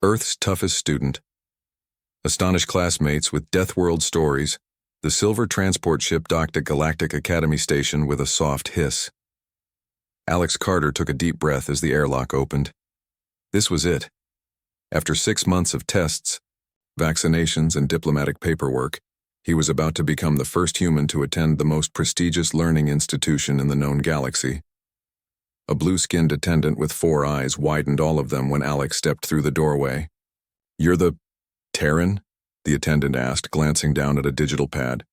Earth's toughest student. Astonished classmates with Deathworld stories. The silver transport ship docked at Galactic Academy Station with a soft hiss. Alex Carter took a deep breath as the airlock opened. This was it. After 6 months of tests, vaccinations, and diplomatic paperwork, he was about to become the first human to attend the most prestigious learning institution in the known galaxy. A blue-skinned attendant with 4 eyes widened all of them when Alex stepped through the doorway. "You're the Terran?" the attendant asked, glancing down at a digital pad.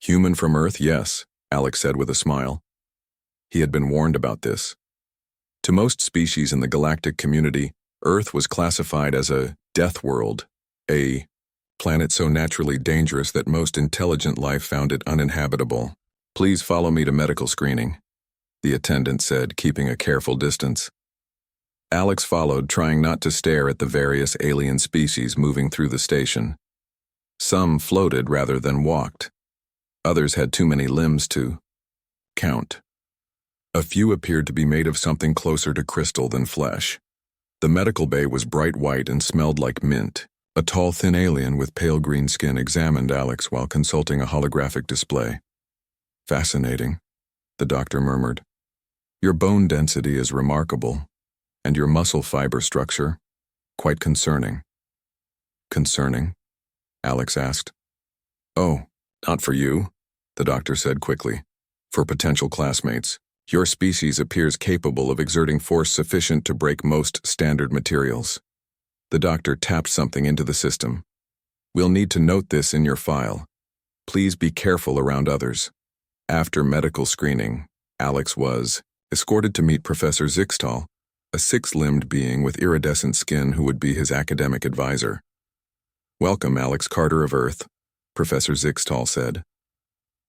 "Human from Earth, yes," Alex said with a smile. He had been warned about this. To most species in the galactic community, Earth was classified as a death world, a planet so naturally dangerous that most intelligent life found it uninhabitable. "Please follow me to medical screening," the attendant said, keeping a careful distance. Alex followed, trying not to stare at the various alien species moving through the station. Some floated rather than walked. Others had too many limbs to count. A few appeared to be made of something closer to crystal than flesh. The medical bay was bright white and smelled like mint. A tall, thin alien with pale green skin examined Alex while consulting a holographic display. "Fascinating," the doctor murmured. "Your bone density is remarkable, and your muscle fiber structure, quite concerning." "Concerning?" Alex asked. "Oh, not for you," the doctor said quickly. "For potential classmates. Your species appears capable of exerting force sufficient to break most standard materials." The doctor tapped something into the system. "We'll need to note this in your file. Please be careful around others." After medical screening, Alex was escorted to meet Professor Zixtal, a 6-limbed being with iridescent skin who would be his academic advisor. "Welcome, Alex Carter of Earth," Professor Zixtal said.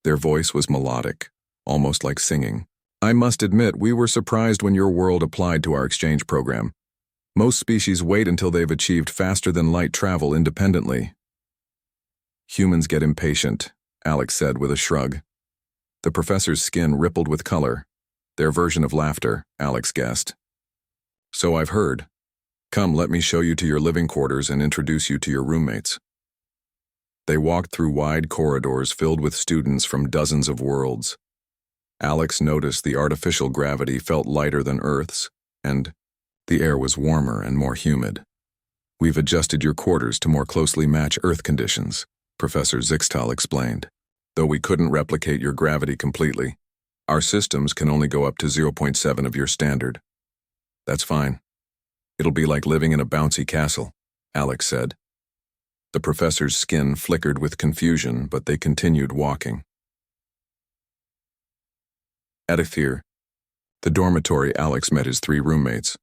Their voice was melodic, almost like singing. "I must admit, we were surprised when your world applied to our exchange program. Most species wait until they've achieved faster-than-light travel independently." "Humans get impatient," Alex said with a shrug. The professor's skin rippled with color. Their version of laughter, Alex guessed. "So I've heard. Come, let me show you to your living quarters and introduce you to your roommates." They walked through wide corridors filled with students from dozens of worlds. Alex noticed the artificial gravity felt lighter than Earth's, and the air was warmer and more humid. "We've adjusted your quarters to more closely match Earth conditions," Professor Zixtal explained. "Though we couldn't replicate your gravity completely. Our systems can only go up to 0.7 of your standard." "That's fine. It'll be like living in a bouncy castle," Alex said. The professor's skin flickered with confusion, but they continued walking. At Aether, the dormitory, Alex met his 3 roommates.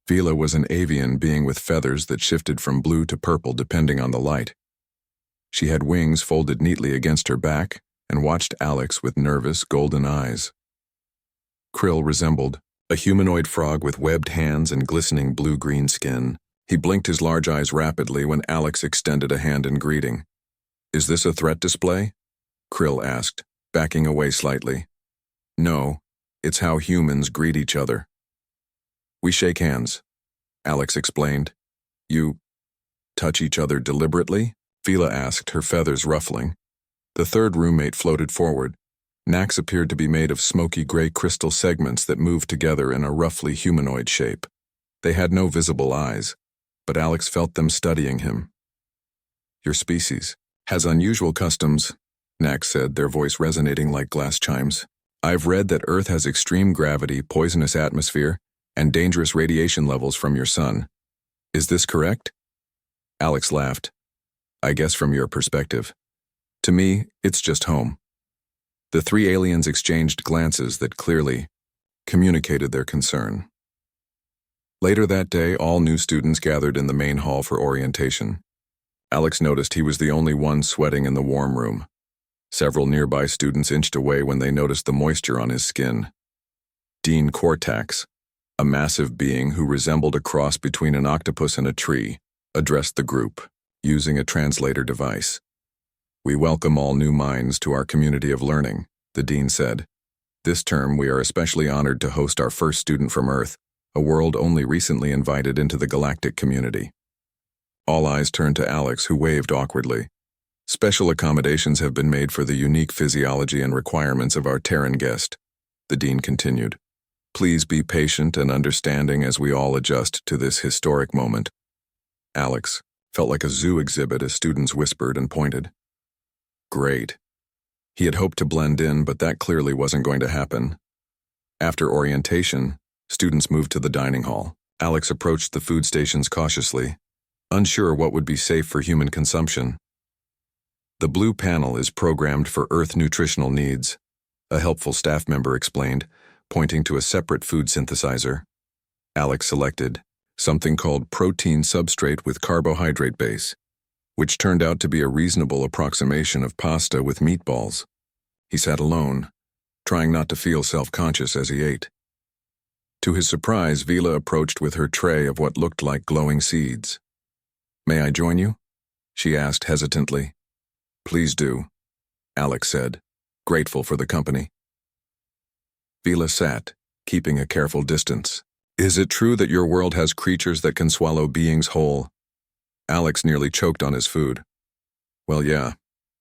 Vila was an avian being with feathers that shifted from blue to purple depending on the light. She had wings folded neatly against her back and watched Alex with nervous, golden eyes. Krill resembled a humanoid frog with webbed hands and glistening blue-green skin. He blinked his large eyes rapidly when Alex extended a hand in greeting. "Is this a threat display?" Krill asked, backing away slightly. "No, it's how humans greet each other." "We shake hands," Alex explained. "You touch each other deliberately?" Vila asked, her feathers ruffling. The 3rd roommate floated forward. Nax appeared to be made of smoky gray crystal segments that moved together in a roughly humanoid shape. They had no visible eyes, but Alex felt them studying him. "Your species has unusual customs," Nax said, their voice resonating like glass chimes. "I've read that Earth has extreme gravity, poisonous atmosphere, and dangerous radiation levels from your sun. Is this correct?" Alex laughed. "I guess from your perspective. To me, it's just home." The 3 aliens exchanged glances that clearly communicated their concern. Later that day, all new students gathered in the main hall for orientation. Alex noticed he was the only one sweating in the warm room. Several nearby students inched away when they noticed the moisture on his skin. Dean Cortax, a massive being who resembled a cross between an octopus and a tree, addressed the group, using a translator device. "We welcome all new minds to our community of learning," the dean said. "This term, we are especially honored to host our first student from Earth, a world only recently invited into the galactic community. All eyes turned to Alex, who waved awkwardly. Special accommodations have been made for the unique physiology and requirements of our Terran guest, the dean continued. Please be patient and understanding as we all adjust to this historic moment. Alex felt like a zoo exhibit as students whispered and pointed. Great. He had hoped to blend in, but that clearly wasn't going to happen. After orientation, students moved to the dining hall. Alex approached the food stations cautiously, unsure what would be safe for human consumption. The blue panel is programmed for Earth nutritional needs, a helpful staff member explained, pointing to a separate food synthesizer. Alex selected something called protein substrate with carbohydrate base, which turned out to be a reasonable approximation of pasta with meatballs. He sat alone, trying not to feel self-conscious as he ate. To his surprise, Vila approached with her tray of what looked like glowing seeds. May I join you? She asked hesitantly. Please do, Alex said, grateful for the company. Vila sat, keeping a careful distance. Is it true that your world has creatures that can swallow beings whole? Alex nearly choked on his food. Well, yeah.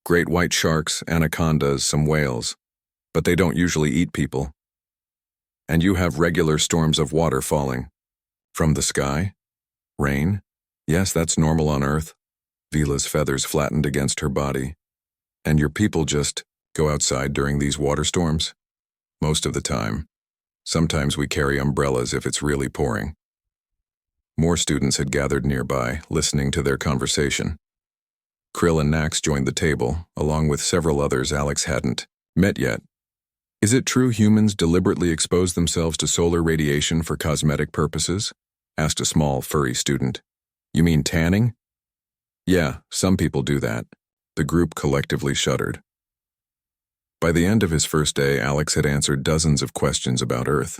Great white sharks, anacondas, some whales. But they don't usually eat people. And you have regular storms of water falling. From the sky? Rain? Yes, that's normal on Earth. Vila's feathers flattened against her body. And your people just go outside during these water storms? Most of the time. Sometimes we carry umbrellas if it's really pouring. More students had gathered nearby, listening to their conversation. Krill and Nax joined the table, along with several others Alex hadn't met yet. Is it true humans deliberately expose themselves to solar radiation for cosmetic purposes? Asked a small, furry student. You mean tanning? Yeah, some people do that. The group collectively shuddered. By the end of his first day, Alex had answered dozens of questions about Earth.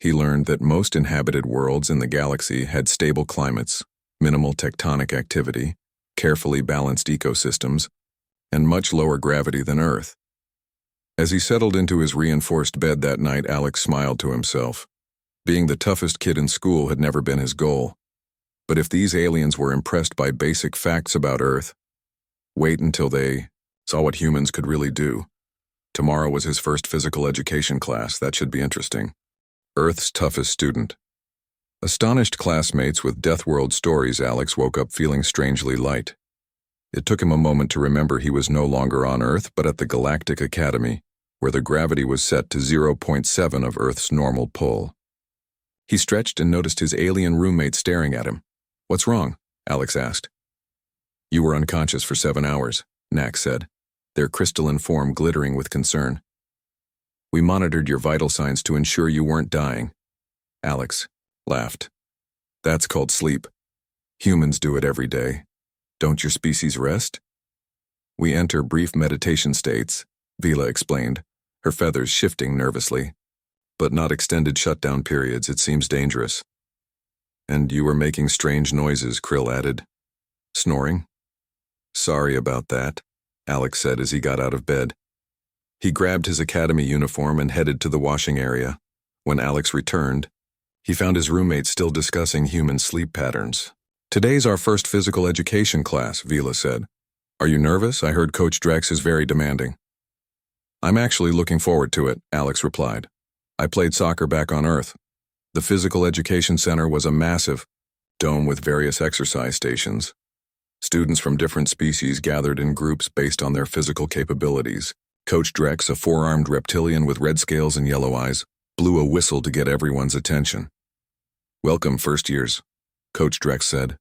He learned that most inhabited worlds in the galaxy had stable climates, minimal tectonic activity, carefully balanced ecosystems, and much lower gravity than Earth. As he settled into his reinforced bed that night, Alex smiled to himself. Being the toughest kid in school had never been his goal. But if these aliens were impressed by basic facts about Earth, wait until they saw what humans could really do. Tomorrow was his first physical education class. That should be interesting. Earth's toughest student. Astonished classmates with Deathworld stories, Alex woke up feeling strangely light. It took him a moment to remember he was no longer on Earth, but at the Galactic Academy, where the gravity was set to 0.7 of Earth's normal pull. He stretched and noticed his alien roommate staring at him. What's wrong? Alex asked. You were unconscious for 7 hours, Nax said, their crystalline form glittering with concern. We monitored your vital signs to ensure you weren't dying. Alex laughed. That's called sleep. Humans do it every day. Don't your species rest? We enter brief meditation states, Vila explained, her feathers shifting nervously. But not extended shutdown periods. It seems dangerous. And you were making strange noises, Krill added. Snoring? Sorry about that, Alex said as he got out of bed. He grabbed his academy uniform and headed to the washing area. When Alex returned, he found his roommate still discussing human sleep patterns. Today's our first physical education class, Vila said. Are you nervous? I heard Coach Drex is very demanding. I'm actually looking forward to it, Alex replied. I played soccer back on Earth. The physical education center was a massive dome with various exercise stations. Students from different species gathered in groups based on their physical capabilities. Coach Drex, a four-armed reptilian with red scales and yellow eyes, blew a whistle to get everyone's attention. Welcome, first years, Coach Drex said.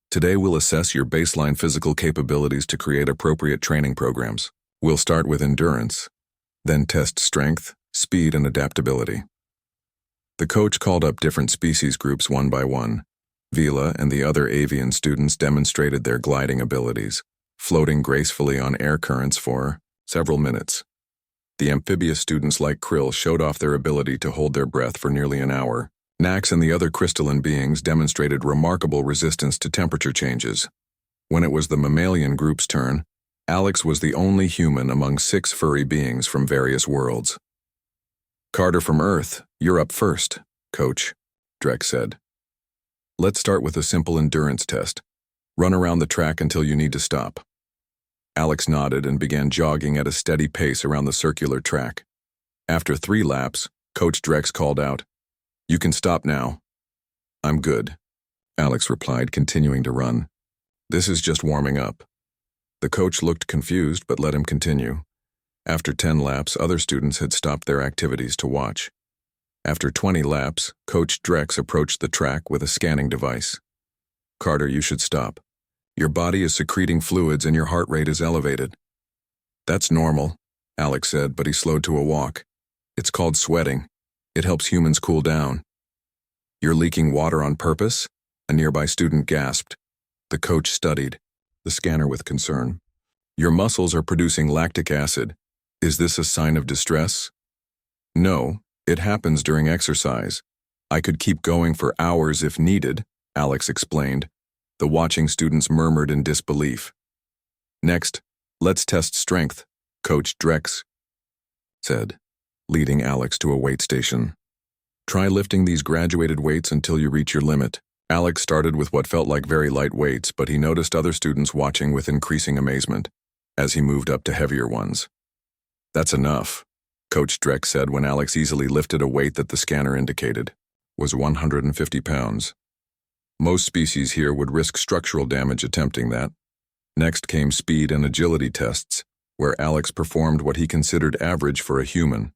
Today we'll assess your baseline physical capabilities to create appropriate training programs. We'll start with endurance, then test strength, speed, and adaptability. The coach called up different species groups one by one. Vila and the other avian students demonstrated their gliding abilities, floating gracefully on air currents for several minutes. The amphibious students like Krill showed off their ability to hold their breath for nearly an hour. Nax and the other crystalline beings demonstrated remarkable resistance to temperature changes. When it was the mammalian group's turn, Alex was the only human among 6 furry beings from various worlds. Carter from Earth, you're up first, Coach. Drex said. Let's start with a simple endurance test. Run around the track until you need to stop. Alex nodded and began jogging at a steady pace around the circular track. After 3 laps, Coach Drex called out, "You can stop now." "I'm good," Alex replied, continuing to run. "This is just warming up." The coach looked confused but let him continue. After 10 laps, other students had stopped their activities to watch. After 20 laps, Coach Drex approached the track with a scanning device. "Carter, you should stop. Your body is secreting fluids and your heart rate is elevated." "That's normal," Alex said, but he slowed to a walk. "It's called sweating. It helps humans cool down." "You're leaking water on purpose?" a nearby student gasped. The coach studied the scanner with concern. "Your muscles are producing lactic acid. Is this a sign of distress?" "No, it happens during exercise. I could keep going for hours if needed," Alex explained. The watching students murmured in disbelief. "Next, let's test strength," Coach Drex said, leading Alex to a weight station. "Try lifting these graduated weights until you reach your limit." Alex started with what felt like very light weights, but he noticed other students watching with increasing amazement as he moved up to heavier ones. "That's enough," Coach Drex said when Alex easily lifted a weight that the scanner indicated was 150 pounds. Most species here would risk structural damage attempting that. Next came speed and agility tests, where Alex performed what he considered average for a human.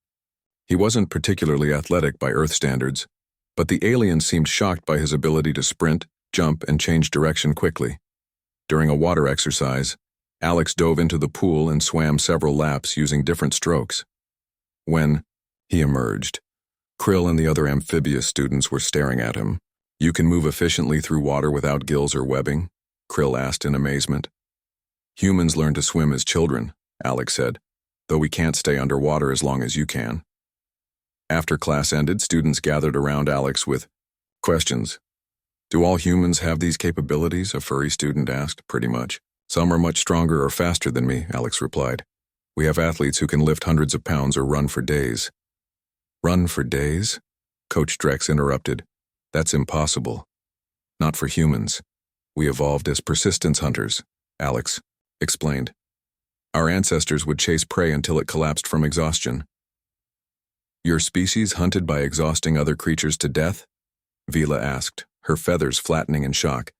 He wasn't particularly athletic by Earth standards, but the alien seemed shocked by his ability to sprint, jump, and change direction quickly. During a water exercise, Alex dove into the pool and swam several laps using different strokes. When he emerged, Krill and the other amphibious students were staring at him. "You can move efficiently through water without gills or webbing?" Krill asked in amazement. "Humans learn to swim as children," Alex said, "though we can't stay underwater as long as you can." After class ended, students gathered around Alex with questions. "Do all humans have these capabilities?" a furry student asked. "Pretty much. Some are much stronger or faster than me," Alex replied. "We have athletes who can lift hundreds of pounds or run for days." "Run for days?" Coach Drex interrupted. "That's impossible. Not for humans. We evolved as persistence hunters," Alex explained. "Our ancestors would chase prey until it collapsed from exhaustion." "Your species hunted by exhausting other creatures to death?" Vila asked, her feathers flattening in shock.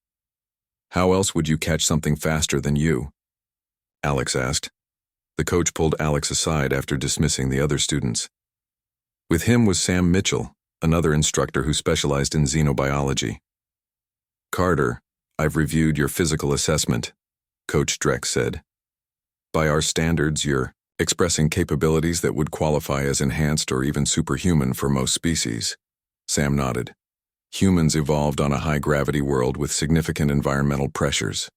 "How else would you catch something faster than you?" Alex asked. The coach pulled Alex aside after dismissing the other students. With him was Sam Mitchell, another instructor who specialized in xenobiology. "Carter, I've reviewed your physical assessment," Coach Drex said. "By our standards, you're expressing capabilities that would qualify as enhanced or even superhuman for most species." Sam nodded. "Humans evolved on a high-gravity world with significant environmental pressures.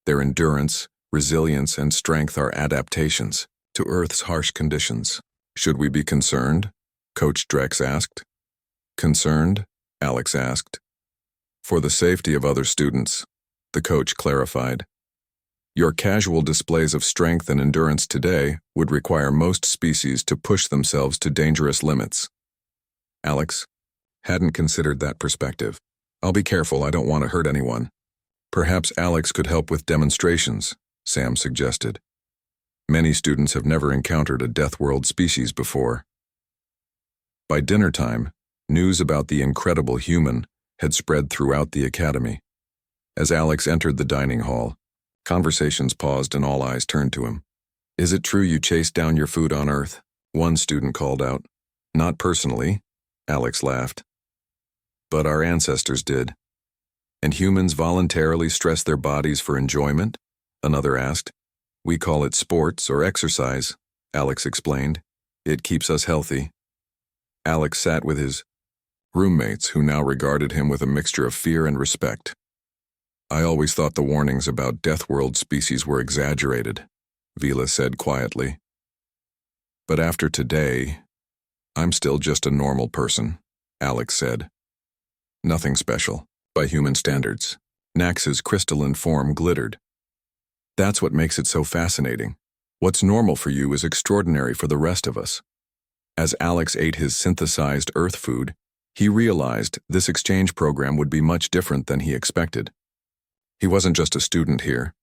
Their endurance, resilience, and strength are adaptations to Earth's harsh conditions. Should we be concerned?" Coach Drex asked. "Concerned?" Alex asked. "For the safety of other students," the coach clarified. "Your casual displays of strength and endurance today would require most species to push themselves to dangerous limits." Alex hadn't considered that perspective. "I'll be careful, I don't want to hurt anyone." "Perhaps Alex could help with demonstrations," Sam suggested. "Many students have never encountered a Deathworld species before." By dinner time, news about the incredible human had spread throughout the academy. As Alex entered the dining hall, conversations paused and all eyes turned to him. "Is it true you chased down your food on Earth?" one student called out. "Not personally," Alex laughed. "But our ancestors did." "And humans voluntarily stress their bodies for enjoyment?" another asked. "We call it sports or exercise," Alex explained. "It keeps us healthy." Alex sat with his roommates, who now regarded him with a mixture of fear and respect. "I always thought the warnings about Deathworld species were exaggerated," Vila said quietly. "But after today, I'm still just a normal person," Alex said. "Nothing special, by human standards." Nax's crystalline form glittered. "That's what makes it so fascinating. What's normal for you is extraordinary for the rest of us." As Alex ate his synthesized Earth food, He realized this exchange program would be much different than he expected. He wasn't just a student here.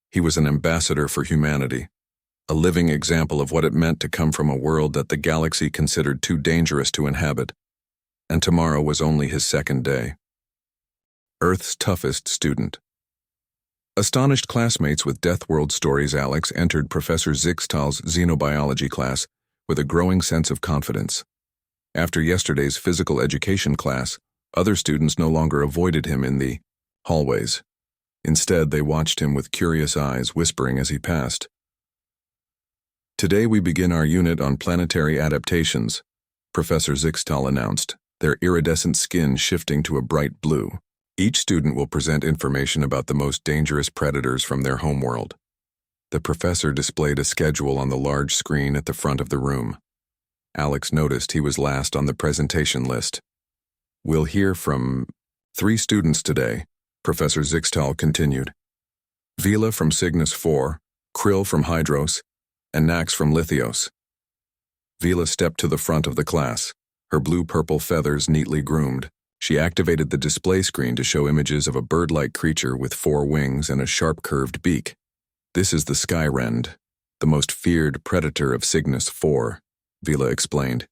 He was an ambassador for humanity, a living example of what it meant to come from a world that the galaxy considered too dangerous to inhabit. And tomorrow was only his second day. Earth's toughest student. Astonished classmates with Deathworld Stories Alex entered Professor Zixtal's xenobiology class with a growing sense of confidence. After yesterday's physical education class, other students no longer avoided him in the hallways. Instead, they watched him with curious eyes, whispering as he passed. "Today we begin our unit on planetary adaptations," Professor Zixtal announced, their iridescent skin shifting to a bright blue. Each student will present information about the most dangerous predators from their homeworld. The professor displayed a schedule on the large screen at the front of the room. Alex noticed he was last on the presentation list. "We'll hear from 3 students today," Professor Zixtal continued. "Vila from Cygnus 4, Krill from Hydros, and Nax from Lithios." Vila stepped to the front of the class, her blue-purple feathers neatly groomed. She activated the display screen to show images of a bird-like creature with 4 wings and a sharp-curved beak. "This is the sky rend, the most feared predator of Cygnus 4, Vila explained.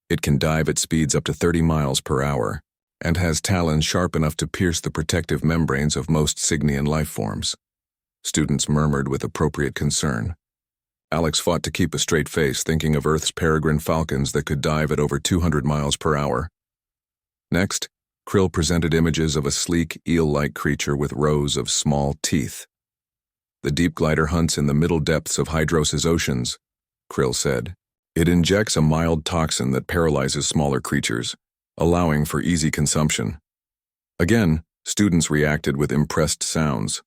"It can dive at speeds up to 30 miles per hour, and has talons sharp enough to pierce the protective membranes of most Cygnian life forms." Students murmured with appropriate concern. Alex fought to keep a straight face, thinking of Earth's peregrine falcons that could dive at over 200 miles per hour. Next, Krill presented images of a sleek, eel-like creature with rows of small teeth. "The deep glider hunts in the middle depths of Hydros' oceans," Krill said. "It injects a mild toxin that paralyzes smaller creatures, allowing for easy consumption." Again, students reacted with impressed sounds.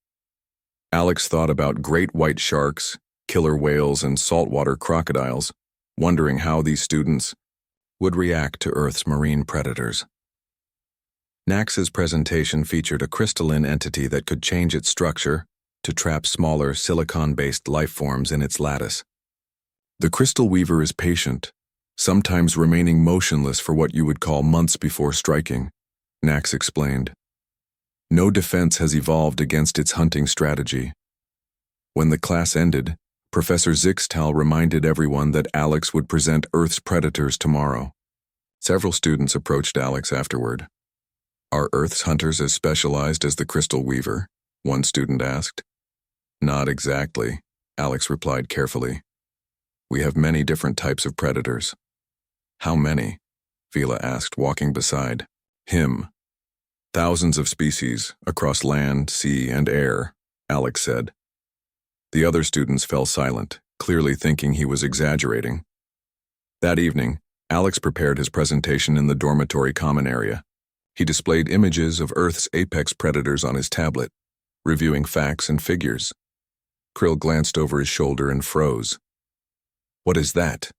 Alex thought about great white sharks, killer whales, and saltwater crocodiles, wondering how these students would react to Earth's marine predators. Nax's presentation featured a crystalline entity that could change its structure to trap smaller silicon-based life forms in its lattice. "The crystal weaver is patient, sometimes remaining motionless for what you would call months before striking," Nax explained. "No defense has evolved against its hunting strategy." When the class ended, Professor Zixtal reminded everyone that Alex would present Earth's predators tomorrow. Several students approached Alex afterward. "Are Earth's hunters as specialized as the crystal weaver?" one student asked. "Not exactly," Alex replied carefully. "We have many different types of predators." "How many?" Vila asked, walking beside him. "Thousands of species, across land, sea, and air," Alex said. The other students fell silent, clearly thinking he was exaggerating. That evening, Alex prepared his presentation in the dormitory common area. He displayed images of Earth's apex predators on his tablet, reviewing facts and figures. Krill glanced over his shoulder and froze. "What is that?"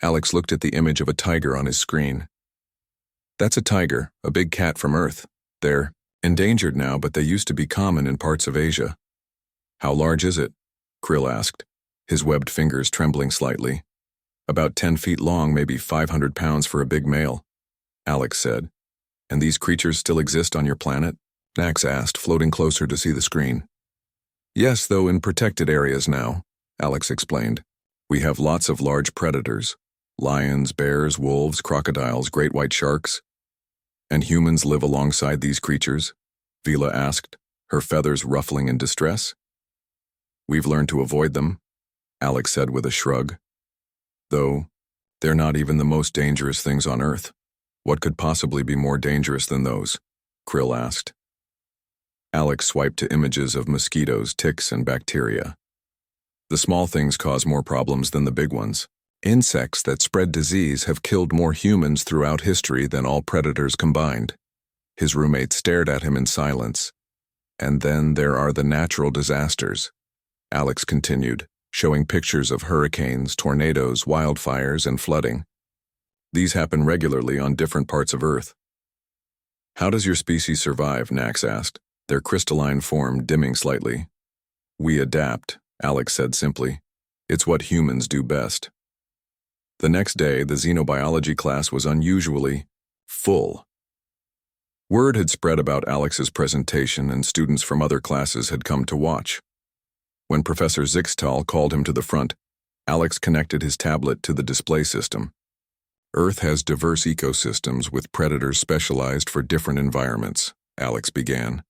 Alex looked at the image of a tiger on his screen. "That's a tiger, a big cat from Earth. They're endangered now, but they used to be common in parts of Asia." "How large is it?" Krill asked, his webbed fingers trembling slightly. "About 10 feet long, maybe 500 pounds for a big male," Alex said. "And these creatures still exist on your planet?" Nax asked, floating closer to see the screen. "Yes, though in protected areas now," Alex explained. "We have lots of large predators. Lions, bears, wolves, crocodiles, great white sharks." "And humans live alongside these creatures?" Vila asked, her feathers ruffling in distress. "We've learned to avoid them," Alex said with a shrug. "Though, they're not even the most dangerous things on Earth. What could possibly be more dangerous than those?" Krill asked. Alex swiped to images of mosquitoes, ticks, and bacteria. "The small things cause more problems than the big ones. Insects that spread disease have killed more humans throughout history than all predators combined." His roommate stared at him in silence. "And then there are the natural disasters," Alex continued, showing pictures of hurricanes, tornadoes, wildfires, and flooding. "These happen regularly on different parts of Earth." "How does your species survive?" Nax asked, their crystalline form dimming slightly. "We adapt," Alex said simply. "It's what humans do best." The next day, the xenobiology class was unusually full. Word had spread about Alex's presentation, and students from other classes had come to watch. When Professor Zixtal called him to the front, Alex connected his tablet to the display system. Earth has diverse ecosystems with predators specialized for different environments, Alex began.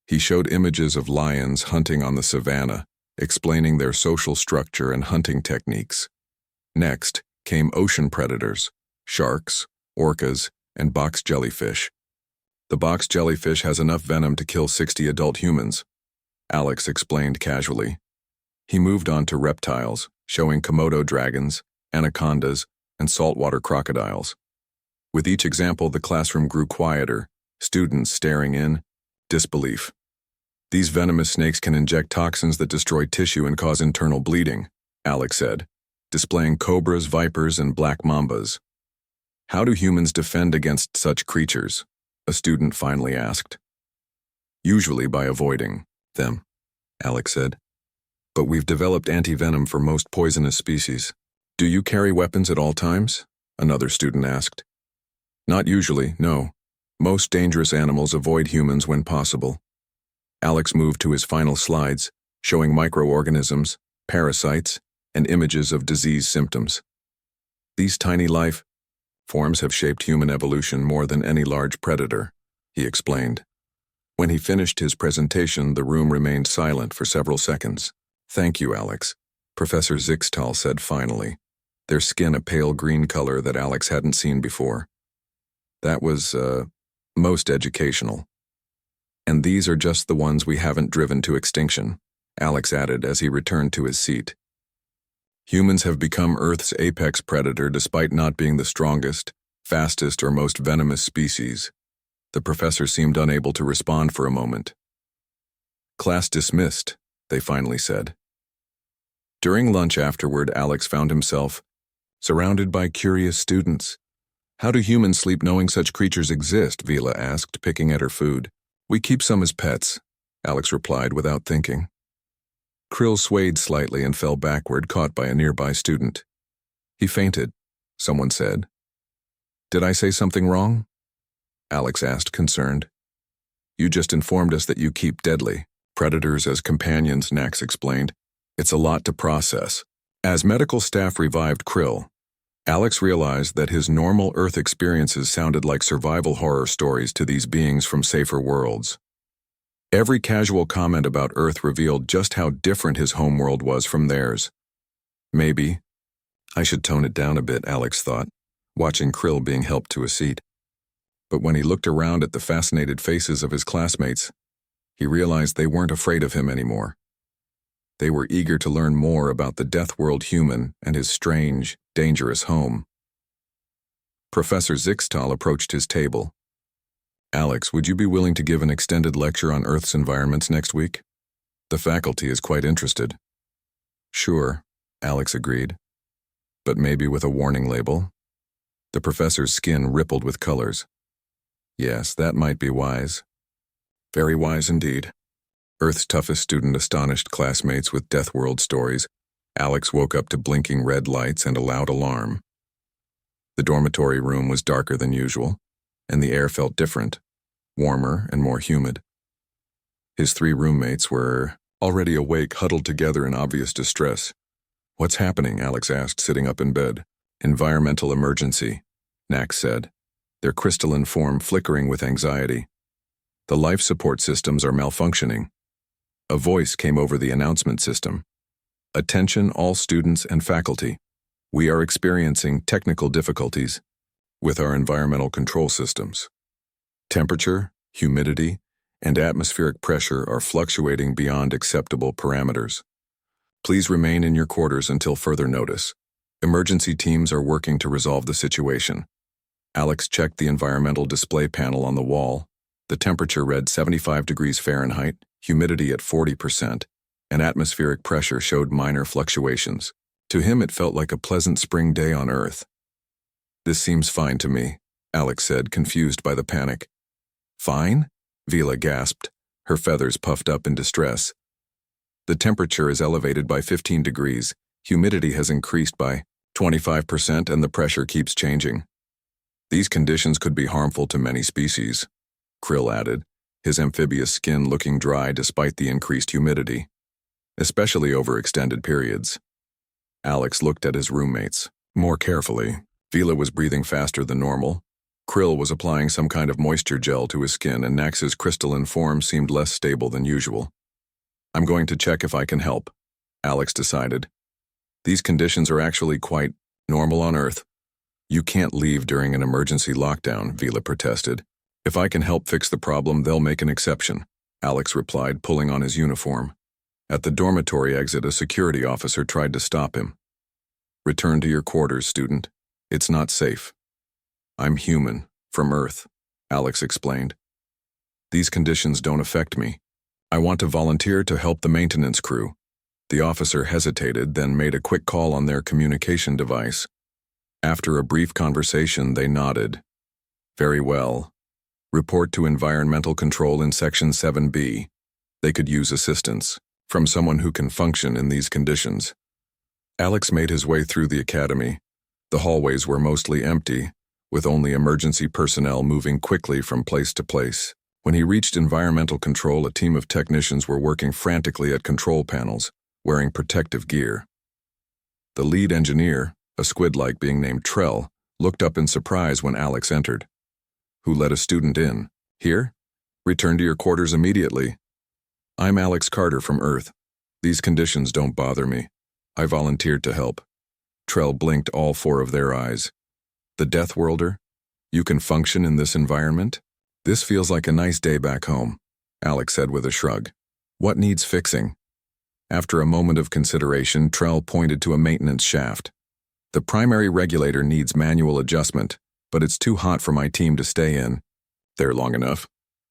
He showed images of lions hunting on the savanna, explaining their social structure and hunting techniques. Next came ocean predators, sharks, orcas, and box jellyfish. The box jellyfish has enough venom to kill 60 adult humans, Alex explained casually. He moved on to reptiles, showing Komodo dragons, anacondas, and saltwater crocodiles. With each example, the classroom grew quieter, students staring in disbelief. These venomous snakes can inject toxins that destroy tissue and cause internal bleeding, Alex said, displaying cobras, vipers, and black mambas. How do humans defend against such creatures? A student finally asked. Usually by avoiding them, Alex said. But we've developed anti-venom for most poisonous species. Do you carry weapons at all times? Another student asked. Not usually, no. Most dangerous animals avoid humans when possible. Alex moved to his final slides, showing microorganisms, parasites, and images of disease symptoms. These tiny life forms have shaped human evolution more than any large predator, he explained. When he finished his presentation, the room remained silent for several seconds. Thank you, Alex, Professor Zixtal said finally, their skin a pale green color that Alex hadn't seen before. That was, most educational. And these are just the ones we haven't driven to extinction, Alex added as he returned to his seat. Humans have become Earth's apex predator despite not being the strongest, fastest, or most venomous species. The professor seemed unable to respond for a moment. Class dismissed, they finally said. During lunch afterward, Alex found himself surrounded by curious students. How do humans sleep knowing such creatures exist? Vila asked, picking at her food. We keep some as pets, Alex replied without thinking. Krill swayed slightly and fell backward, caught by a nearby student. He fainted, someone said. Did I say something wrong? Alex asked, concerned. You just informed us that you keep deadly predators as companions, Nax explained. It's a lot to process. As medical staff revived Krill, Alex realized that his normal Earth experiences sounded like survival horror stories to these beings from safer worlds. Every casual comment about Earth revealed just how different his homeworld was from theirs. Maybe I should tone it down a bit, Alex thought, watching Krill being helped to a seat. But when he looked around at the fascinated faces of his classmates, he realized they weren't afraid of him anymore. They were eager to learn more about the Deathworld human and his strange, dangerous home. Professor Zixtal approached his table. Alex, would you be willing to give an extended lecture on Earth's environments next week? The faculty is quite interested. Sure, Alex agreed. But maybe with a warning label? The professor's skin rippled with colors. Yes, that might be wise. Very wise indeed. Earth's toughest student astonished classmates with Deathworld stories. Alex woke up to blinking red lights and a loud alarm. The dormitory room was darker than usual, and the air felt different, warmer and more humid. His 3 roommates were already awake, huddled together in obvious distress. What's happening? Alex asked, sitting up in bed. Environmental emergency, Nax said, their crystalline form flickering with anxiety. The life support systems are malfunctioning. A voice came over the announcement system. Attention all students and faculty. We are experiencing technical difficulties with our environmental control systems. Temperature, humidity, and atmospheric pressure are fluctuating beyond acceptable parameters. Please remain in your quarters until further notice. Emergency teams are working to resolve the situation. Alex checked the environmental display panel on the wall. The temperature read 75 degrees Fahrenheit, humidity at 40%, and atmospheric pressure showed minor fluctuations. To him, it felt like a pleasant spring day on Earth. This seems fine to me, Alex said, confused by the panic. Fine? Vila gasped, her feathers puffed up in distress. The temperature is elevated by 15 degrees, humidity has increased by 25%, and the pressure keeps changing. These conditions could be harmful to many species, Krill added, his amphibious skin looking dry despite the increased humidity, especially over extended periods. Alex looked at his roommates more carefully. Vila was breathing faster than normal. Krill was applying some kind of moisture gel to his skin, and Nax's crystalline form seemed less stable than usual. I'm going to check if I can help, Alex decided. These conditions are actually quite normal on Earth. You can't leave during an emergency lockdown, Vila protested. If I can help fix the problem, they'll make an exception, Alex replied, pulling on his uniform. At the dormitory exit, a security officer tried to stop him. Return to your quarters, student. It's not safe. I'm human, from Earth, Alex explained. These conditions don't affect me. I want to volunteer to help the maintenance crew. The officer hesitated, then made a quick call on their communication device. After a brief conversation, they nodded. Very well. Report to Environmental Control in Section 7B. They could use assistance from someone who can function in these conditions. Alex made his way through the academy. The hallways were mostly empty, with only emergency personnel moving quickly from place to place. When he reached Environmental Control, a team of technicians were working frantically at control panels, wearing protective gear. The lead engineer, a squid-like being named Trell, looked up in surprise when Alex entered. Who let a student in? Here? Return to your quarters immediately. I'm Alex Carter from Earth. These conditions don't bother me. I volunteered to help. Trell blinked all four of their eyes. The Deathworlder? You can function in this environment? This feels like a nice day back home, Alex said with a shrug. What needs fixing? After a moment of consideration, Trell pointed to a maintenance shaft. The primary regulator needs manual adjustment, but it's too hot for my team to stay in there long enough.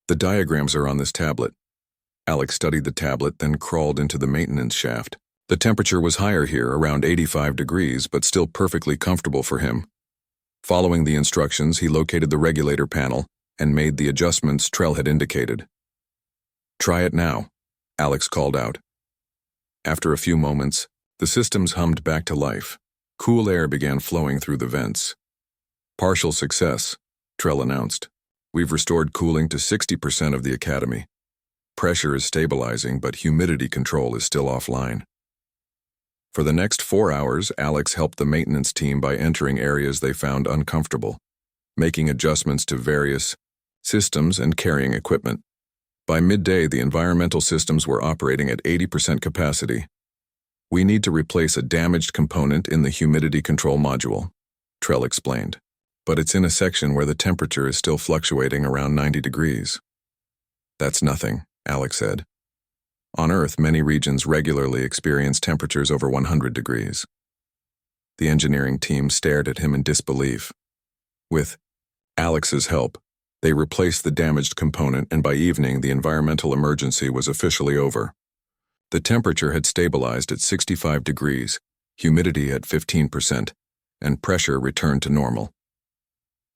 The diagrams are on this tablet. Alex studied the tablet, then crawled into the maintenance shaft. The temperature was higher here, around 85 degrees, but still perfectly comfortable for him. Following the instructions, he located the regulator panel and made the adjustments Trell had indicated. Try it now, Alex called out. After a few moments, the systems hummed back to life. Cool air began flowing through the vents. Partial success, Trell announced. We've restored cooling to 60% of the academy. Pressure is stabilizing, but humidity control is still offline. For the next 4 hours, Alex helped the maintenance team by entering areas they found uncomfortable, making adjustments to various systems and carrying equipment. By midday, the environmental systems were operating at 80% capacity. We need to replace a damaged component in the humidity control module, Trell explained, but it's in a section where the temperature is still fluctuating around 90 degrees. That's nothing, Alex said. On Earth, many regions regularly experience temperatures over 100 degrees. The engineering team stared at him in disbelief. With Alex's help, they replaced the damaged component, and by evening, the environmental emergency was officially over. The temperature had stabilized at 65 degrees, humidity at 15%, and pressure returned to normal.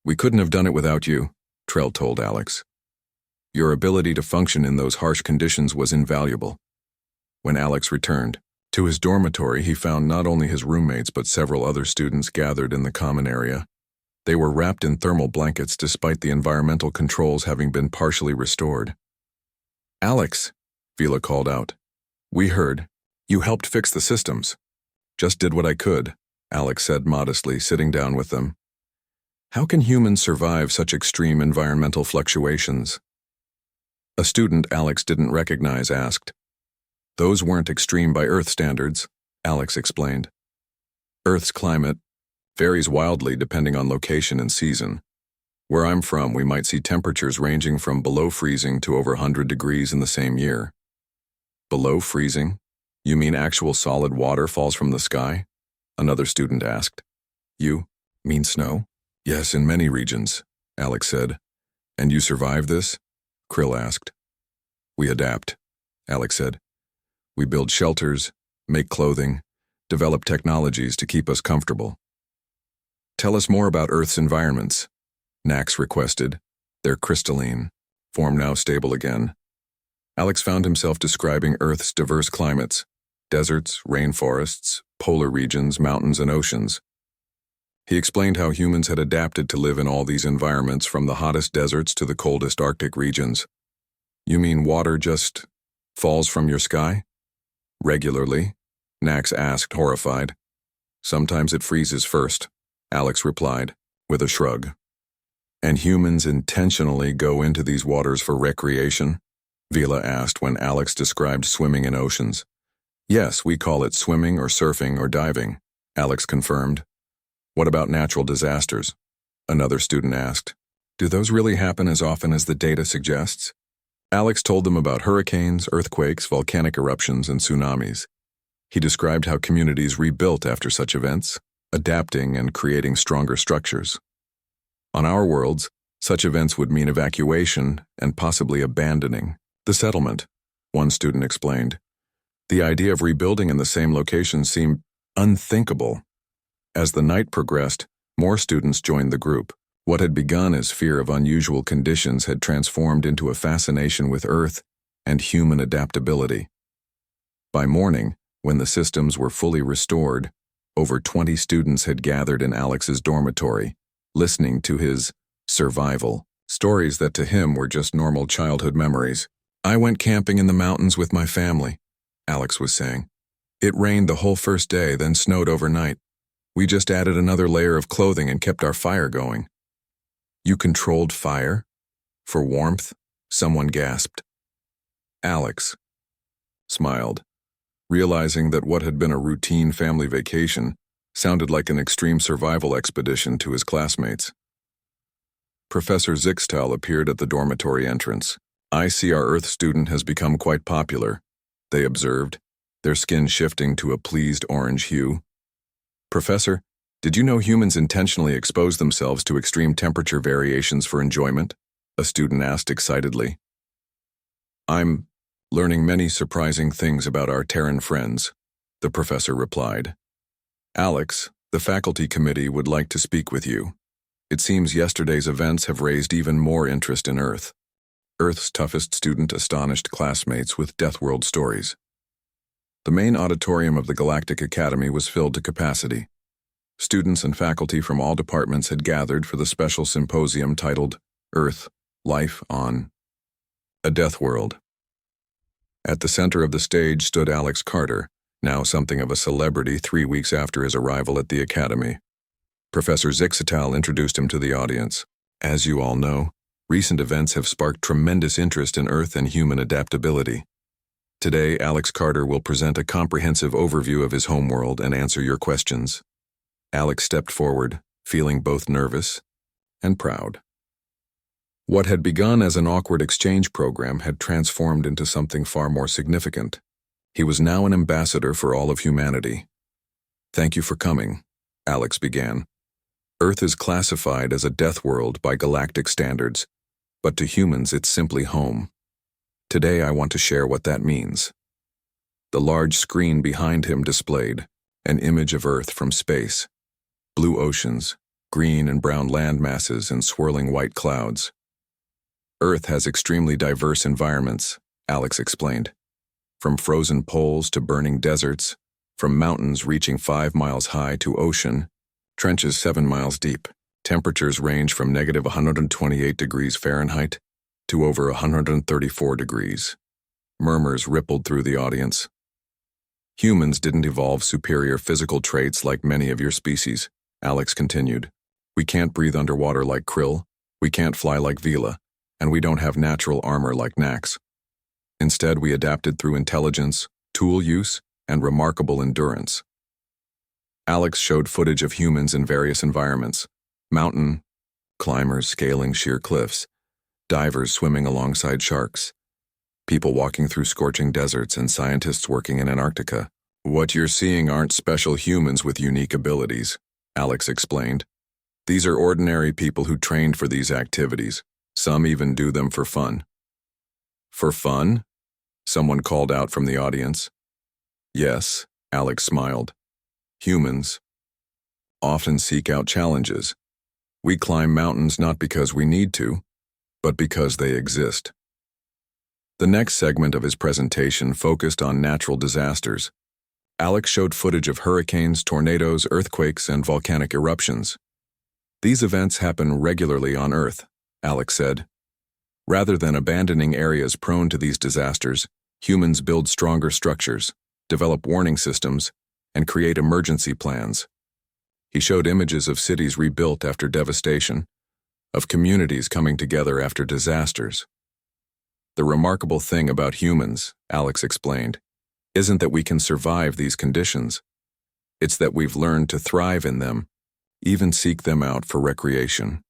We couldn't have done it without you, Trell told Alex. Your ability to function in those harsh conditions was invaluable. When Alex returned to his dormitory, he found not only his roommates but several other students gathered in the common area. They were wrapped in thermal blankets despite the environmental controls having been partially restored. Alex, Vila called out. We heard. You helped fix the systems. Just did what I could, Alex said modestly, sitting down with them. How can humans survive such extreme environmental fluctuations? A student Alex didn't recognize asked. Those weren't extreme by Earth standards, Alex explained. Earth's climate varies wildly depending on location and season. Where I'm from, we might see temperatures ranging from below freezing to over 100 degrees in the same year. Below freezing? You mean actual solid water falls from the sky? Another student asked. You mean snow? Yes, in many regions, Alex said. And you survive this? Krill asked. We adapt, Alex said. We build shelters, make clothing, develop technologies to keep us comfortable. Tell us more about Earth's environments, Nax requested, their crystalline form now stable again. Alex found himself describing Earth's diverse climates, deserts, rainforests, polar regions, mountains, and oceans. He explained how humans had adapted to live in all these environments, from the hottest deserts to the coldest Arctic regions. You mean water just falls from your sky? Regularly, Nax asked, horrified. Sometimes it freezes first, Alex replied, with a shrug. And humans intentionally go into these waters for recreation? Vila asked when Alex described swimming in oceans. Yes, we call it swimming or surfing or diving, Alex confirmed. What about natural disasters? Another student asked. Do those really happen as often as the data suggests? Alex told them about hurricanes, earthquakes, volcanic eruptions, and tsunamis. He described how communities rebuilt after such events, adapting and creating stronger structures. On our worlds, such events would mean evacuation and possibly abandoning the settlement, one student explained. The idea of rebuilding in the same location seemed unthinkable. As the night progressed, more students joined the group. What had begun as fear of unusual conditions had transformed into a fascination with Earth and human adaptability. By morning, when the systems were fully restored, over 20 students had gathered in Alex's dormitory, listening to his survival stories that to him were just normal childhood memories. I went camping in the mountains with my family, Alex was saying. It rained the whole first day, then snowed overnight. We just added another layer of clothing and kept our fire going. You controlled fire? For warmth? Someone gasped. Alex smiled, realizing that what had been a routine family vacation sounded like an extreme survival expedition to his classmates. Professor Zixtal appeared at the dormitory entrance. I see our Earth student has become quite popular, they observed, their skin shifting to a pleased orange hue. Professor, did you know humans intentionally expose themselves to extreme temperature variations for enjoyment? A student asked excitedly. I'm learning many surprising things about our Terran friends, the professor replied. Alex, the faculty committee would like to speak with you. It seems yesterday's events have raised even more interest in Earth. Earth's toughest student astonished classmates with Deathworld stories. The main auditorium of the Galactic Academy was filled to capacity. Students and faculty from all departments had gathered for the special symposium titled Earth, Life on a Deathworld. At the center of the stage stood Alex Carter, now something of a celebrity 3 weeks after his arrival at the Academy. Professor Zixtal introduced him to the audience. As you all know, recent events have sparked tremendous interest in Earth and human adaptability. Today, Alex Carter will present a comprehensive overview of his homeworld and answer your questions. Alex stepped forward, feeling both nervous and proud. What had begun as an awkward exchange program had transformed into something far more significant. He was now an ambassador for all of humanity. Thank you for coming, Alex began. Earth is classified as a death world by galactic standards, but to humans it's simply home. Today I want to share what that means. The large screen behind him displayed an image of Earth from space. Blue oceans, green and brown land masses, and swirling white clouds. Earth has extremely diverse environments, Alex explained. From frozen poles to burning deserts, from mountains reaching 5 miles high to ocean, trenches 7 miles deep. Temperatures range from negative 128 degrees Fahrenheit to over 134 degrees. Murmurs rippled through the audience. Humans didn't evolve superior physical traits like many of your species, Alex continued. We can't breathe underwater like krill, we can't fly like Vila, and we don't have natural armor like Nax. Instead, we adapted through intelligence, tool use, and remarkable endurance. Alex showed footage of humans in various environments: mountain climbers scaling sheer cliffs, divers swimming alongside sharks, people walking through scorching deserts, and scientists working in Antarctica. What you're seeing aren't special humans with unique abilities, Alex explained. These are ordinary people who trained for these activities. Some even do them for fun. For fun? Someone called out from the audience. Yes, Alex smiled. Humans often seek out challenges. We climb mountains not because we need to, but because they exist. The next segment of his presentation focused on natural disasters. Alex showed footage of hurricanes, tornadoes, earthquakes, and volcanic eruptions. These events happen regularly on Earth, Alex said. Rather than abandoning areas prone to these disasters, humans build stronger structures, develop warning systems, and create emergency plans. He showed images of cities rebuilt after devastation, of communities coming together after disasters. The remarkable thing about humans, Alex explained, isn't that we can survive these conditions. It's that we've learned to thrive in them, even seek them out for recreation.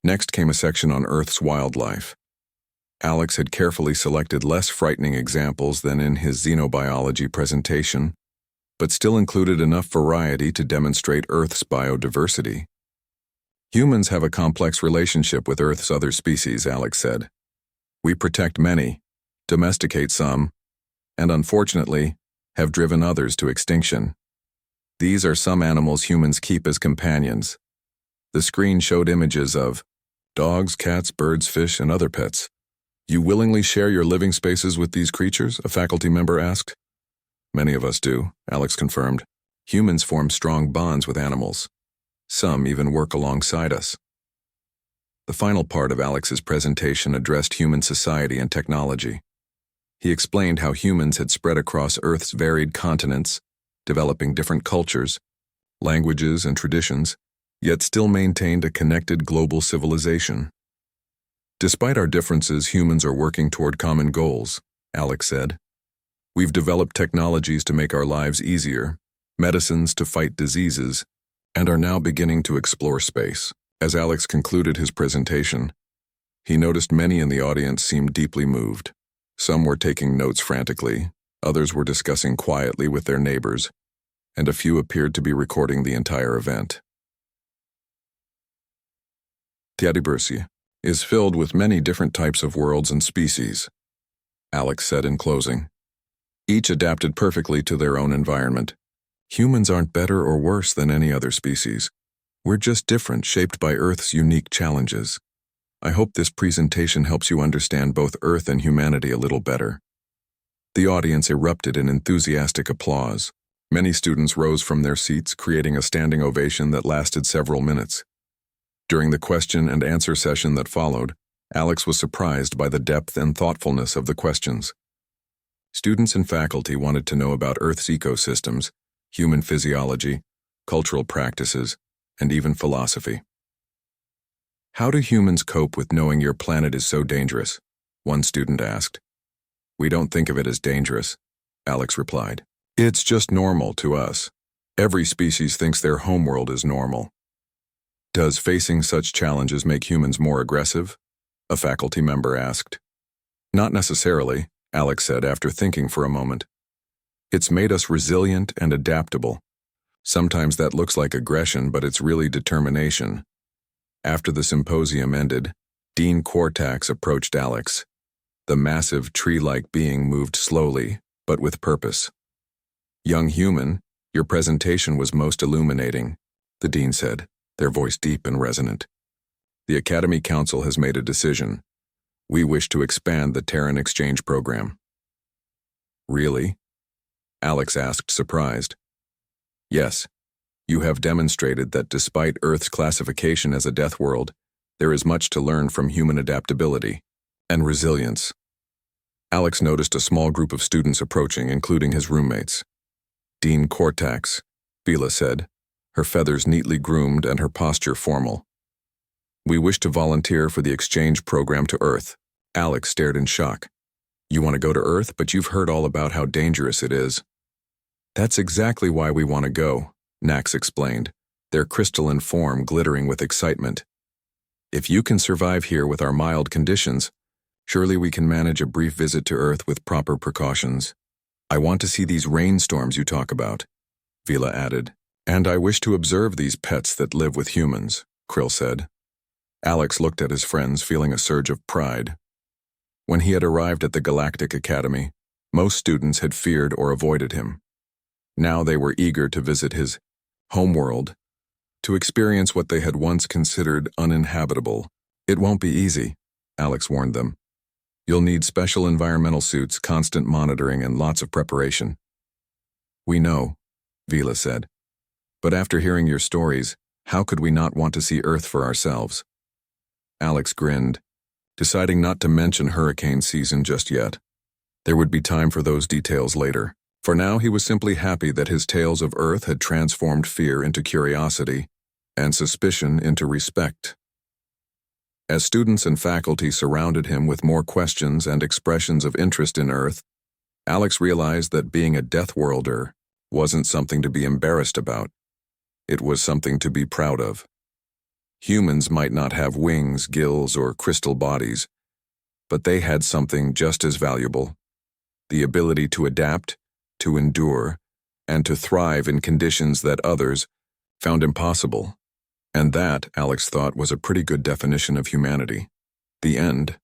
Next came a section on Earth's wildlife. Alex had carefully selected less frightening examples than in his xenobiology presentation, but still included enough variety to demonstrate Earth's biodiversity. Humans have a complex relationship with Earth's other species, Alex said. We protect many, domesticate some, and unfortunately, have driven others to extinction. These are some animals humans keep as companions. The screen showed images of dogs, cats, birds, fish, and other pets. You willingly share your living spaces with these creatures? A faculty member asked. Many of us do, Alex confirmed. Humans form strong bonds with animals. Some even work alongside us. The final part of Alex's presentation addressed human society and technology. He explained how humans had spread across Earth's varied continents, developing different cultures, languages, and traditions, yet still maintained a connected global civilization. Despite our differences, humans are working toward common goals, Alex said. We've developed technologies to make our lives easier, medicines to fight diseases, and are now beginning to explore space. As Alex concluded his presentation, he noticed many in the audience seemed deeply moved. Some were taking notes frantically, others were discussing quietly with their neighbors, and a few appeared to be recording the entire event. The universe is filled with many different types of worlds and species, Alex said in closing. Each adapted perfectly to their own environment. Humans aren't better or worse than any other species. We're just different, shaped by Earth's unique challenges. I hope this presentation helps you understand both Earth and humanity a little better. The audience erupted in enthusiastic applause. Many students rose from their seats, creating a standing ovation that lasted several minutes. During the question and answer session that followed, Alex was surprised by the depth and thoughtfulness of the questions. Students and faculty wanted to know about Earth's ecosystems, human physiology, cultural practices, and even philosophy. How do humans cope with knowing your planet is so dangerous? One student asked. We don't think of it as dangerous, Alex replied. It's just normal to us. Every species thinks their homeworld is normal. Does facing such challenges make humans more aggressive? A faculty member asked. Not necessarily, Alex said after thinking for a moment. It's made us resilient and adaptable. Sometimes that looks like aggression, but it's really determination. After the symposium ended, Dean Cortax approached Alex. The massive tree-like being moved slowly, but with purpose. Young human, your presentation was most illuminating, the dean said, their voice deep and resonant. The Academy Council has made a decision. We wish to expand the Terran exchange program. Really? Alex asked, surprised. Yes. You have demonstrated that despite Earth's classification as a death world, there is much to learn from human adaptability and resilience. Alex noticed a small group of students approaching, including his roommates. Dean Cortax, Vila said, her feathers neatly groomed and her posture formal. We wish to volunteer for the exchange program to Earth. Alex stared in shock. You want to go to Earth, but you've heard all about how dangerous it is. That's exactly why we want to go, Nax explained, their crystalline form glittering with excitement. If you can survive here with our mild conditions, surely we can manage a brief visit to Earth with proper precautions. I want to see these rainstorms you talk about, Vila added. And I wish to observe these pets that live with humans, Krill said. Alex looked at his friends, feeling a surge of pride. When he had arrived at the Galactic Academy, most students had feared or avoided him. Now they were eager to visit his homeworld, to experience what they had once considered uninhabitable. It won't be easy, Alex warned them. You'll need special environmental suits, constant monitoring, and lots of preparation. We know, Vila said. But after hearing your stories, How could we not want to see Earth for ourselves? Alex grinned, deciding not to mention hurricane season just yet. There would be time for those details later. For now, he was simply happy that his tales of Earth had transformed fear into curiosity and suspicion into respect. As students and faculty surrounded him with more questions and expressions of interest in Earth, Alex realized that being a Deathworlder wasn't something to be embarrassed about. It was something to be proud of. Humans might not have wings, gills, or crystal bodies, but they had something just as valuable: the ability to adapt, to endure, and to thrive in conditions that others found impossible. And that, Alex thought, was a pretty good definition of humanity. The end.